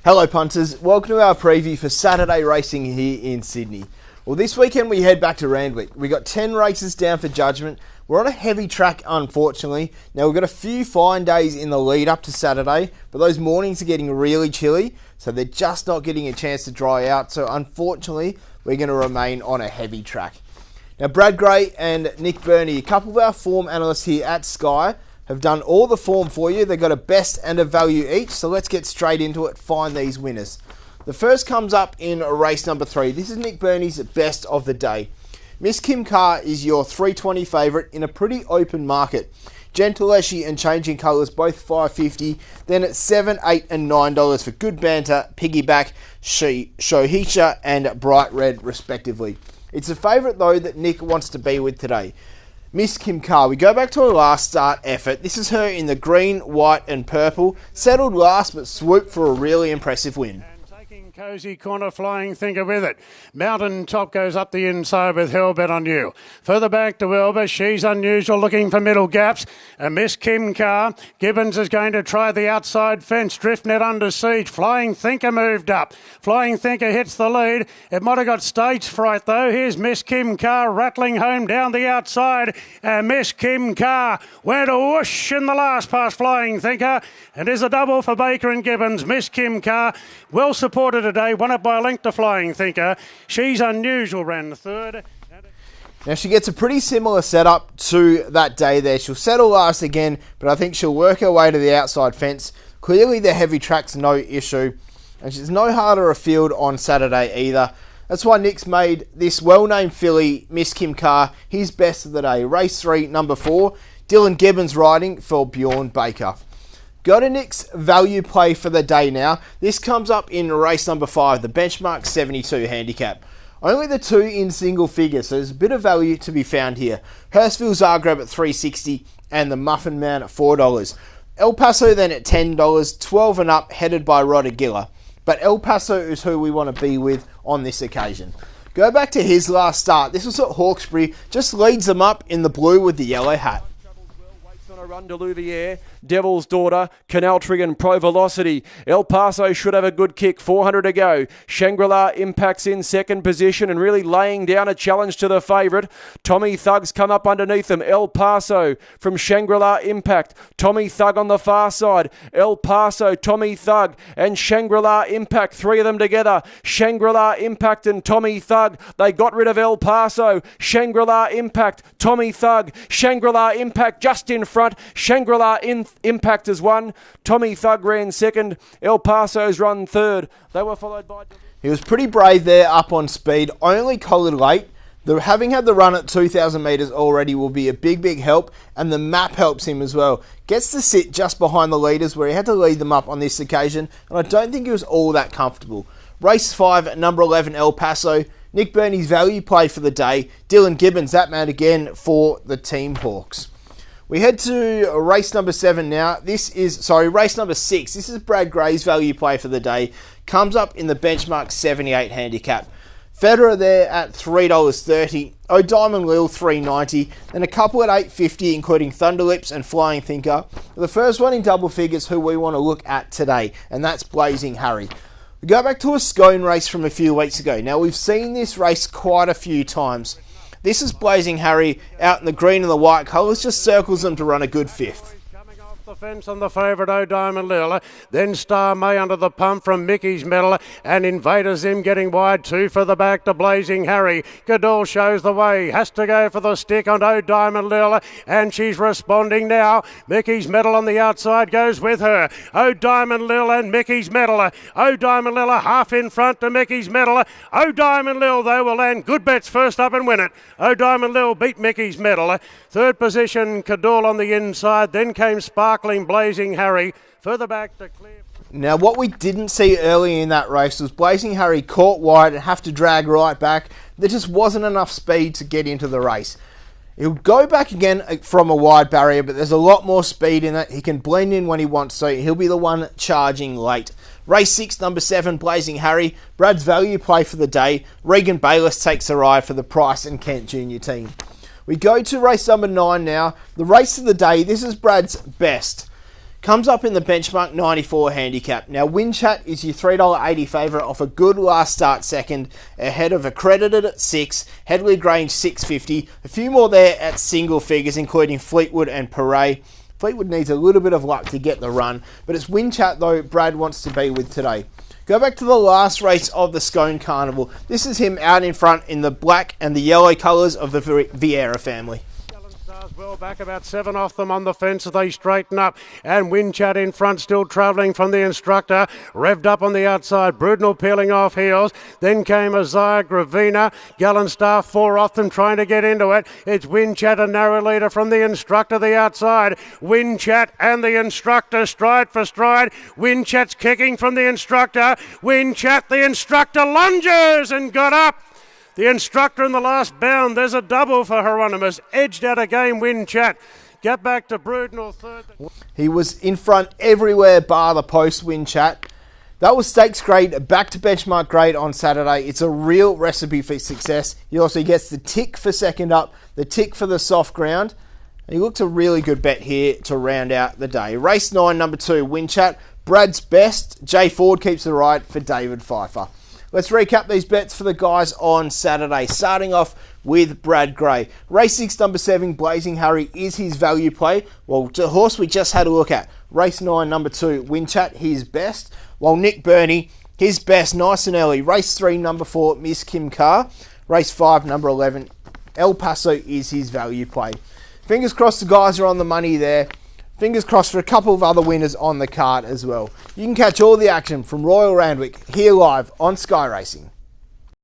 Hello punters, welcome to our preview for Saturday racing here in Sydney. Well, this weekend we head back to Randwick. We got 10 races down for judgment. We're on a heavy track, unfortunately. Now we've got a few fine days in the lead up to Saturday, but those mornings are getting really chilly, so they're just not getting a chance to dry out. So unfortunately, we're going to remain on a heavy track. Now Brad Gray and Nick Burney, a couple of our form analysts here at Sky, have done all the form for you. They've got a best and a value each, so let's get straight into it, find these winners. The first comes up in race number 3. This is Nick Burney's best of the day. Miss Kim Carr is your 320 favourite in a pretty open market. Gentileschi and Changing Colours both $5.50. Then at $7, $8 and $9 for Good Banter, Piggyback, Shohisha and Bright Red respectively. It's a favourite though that Nick wants to be with today. Miss Kim Carr, we go back to her last start effort. This is her in the green, white and purple. Settled last but swooped for a really impressive win. Cozy Corner Flying Thinker with it. Mountain Top goes up the inside with Hellbet on You. Further back to Wilbur. She's Unusual looking for middle gaps. And Miss Kim Carr. Gibbons is going to try the outside fence. Driftnet under siege. Flying Thinker moved up. Flying Thinker hits the lead. It might have got stage fright though. Here's Miss Kim Carr rattling home down the outside. And Miss Kim Carr went a whoosh in the last past Flying Thinker. And there's a double for Baker and Gibbons. Miss Kim Carr well supported today, won it by a length to Flying Thinker. She's Unusual ran third. Now she gets a pretty similar setup to that day there. She'll settle last again, but I think she'll work her way to the outside fence. Clearly the heavy track's no issue, and she's no harder a field on Saturday either. That's why Nick's made this well-named filly, Miss Kim Carr, his best of the day. Race 3, number 4, Dylan Gibbons riding for Bjorn Baker. Go to Nick's value play for the day now. This comes up in race number 5, the benchmark 72 handicap. Only the 2 in single figures, so there's a bit of value to be found here. Hurstville Zagreb at $3.60 and the Muffin Man at $4. El Paso then at $10, 12 and up, headed by Rodder Giller. But El Paso is who we want to be with on this occasion. Go back to his last start. This was at Hawkesbury, just leads them up in the blue with the yellow hat. A run to Louviere, Devil's Daughter, Canal Trigan, Pro Velocity. El Paso should have a good kick, 400 to go. Shangri-La impacts in second position and really laying down a challenge to the favourite. Tommy Thug's come up underneath them. El Paso from Shangri-La Impact. Tommy Thug on the far side. El Paso, Tommy Thug and Shangri-La Impact. 3 of them together. Shangri-La Impact and Tommy Thug. They got rid of El Paso. Shangri-La Impact, Tommy Thug. Shangri-La Impact just in front. Shangri-La Impact has won. Tommy Thug ran second. El Paso's run third. They were followed by... He was pretty brave there, up on speed. Only collared late. Having had the run at 2,000 metres already will be a big help, and the map helps him as well. Gets to sit just behind the leaders where he had to lead them up on this occasion, and I don't think he was all that comfortable. Race 5 at number 11, El Paso. Nick Burney's value play for the day. Dylan Gibbons, that man again for the Team Hawks. We head to race number 7 now. Race number 6. This is Brad Gray's value play for the day. Comes up in the benchmark 78 handicap. Federer there at $3.30. O'Diamond Lil $3.90. Then a couple at $8.50, including Thunderlips and Flying Thinker. The first one in double figures who we want to look at today, and that's Blazing Harry. We go back to a Scone race from a few weeks ago. Now we've seen this race quite a few times. This is Blazing Harry out in the green and the white colours, just circles them to run a good 5th. The fence on the favourite O'Diamond Lil, then Star May under the pump from Mickey's Medal, and Invader Zim getting wide, 2 for the back to Blazing Harry. Goodall shows the way, has to go for the stick on O'Diamond Lil, and she's responding now. Mickey's Medal on the outside goes with her. O'Diamond Lil and Mickey's Medal. O'Diamond Lil half in front to Mickey's Medal. O'Diamond Lil though will land good bets first up and win it. O'Diamond Lil beat Mickey's Medal. Third position, Cadall on the inside, then came Sparkling Blazing Harry. Further back to Clear. Now what we didn't see early in that race was Blazing Harry caught wide and have to drag right back. There just wasn't enough speed to get into the race. He'll go back again from a wide barrier, but there's a lot more speed in it. He can blend in when he wants, so he'll be the one charging late. Race 6, number 7, Blazing Harry. Brad's value play for the day. Regan Bayless takes a ride for the Price and Kent Junior team. We go to race number 9 now. The race of the day, this is Brad's best. Comes up in the benchmark 94 handicap. Now, Winchat is your $3.80 favourite off a good last start second, ahead of Accredited at 6, Headley Grange 650, a few more there at single figures, including Fleetwood and Paray. Fleetwood needs a little bit of luck to get the run, but it's Winchat though Brad wants to be with today. Go back to the last race of the Scone Carnival. This is him out in front in the black and the yellow colours of the Vieira family. Well, back about 7 off them on the fence as they straighten up, and Winchat in front, still travelling from the instructor, revved up on the outside. Brudenell peeling off heels, then came Isaiah Gravina, Gallant Star 4 off them trying to get into it. It's Winchat, a narrow leader from the instructor the outside. Winchat and the instructor stride for stride. Winchat's kicking from the instructor. Winchat, the instructor lunges and got up. The instructor in the last bound. There's a double for Hieronymus. Edged out again, Winchat. Get back to Brudenell third. He was in front everywhere bar the post, Winchat. That was stakes grade, back to benchmark grade on Saturday. It's a real recipe for success. He also gets the tick for second up, the tick for the soft ground. He looked a really good bet here to round out the day. Race 9, number 2, Winchat. Brad's best. Jay Ford keeps the ride for David Pfeiffer. Let's recap these bets for the guys on Saturday, starting off with Brad Gray. Race 6, number 7, Blazing Harry is his value play. Well, the horse we just had a look at. Race 9, number 2, Winchat, his best. While Nick Burney, his best, nice and early. Race 3, number 4, Miss Kim Carr. Race 5, number 11, El Paso is his value play. Fingers crossed the guys are on the money there. Fingers crossed for a couple of other winners on the card as well. You can catch all the action from Royal Randwick here live on Sky Racing.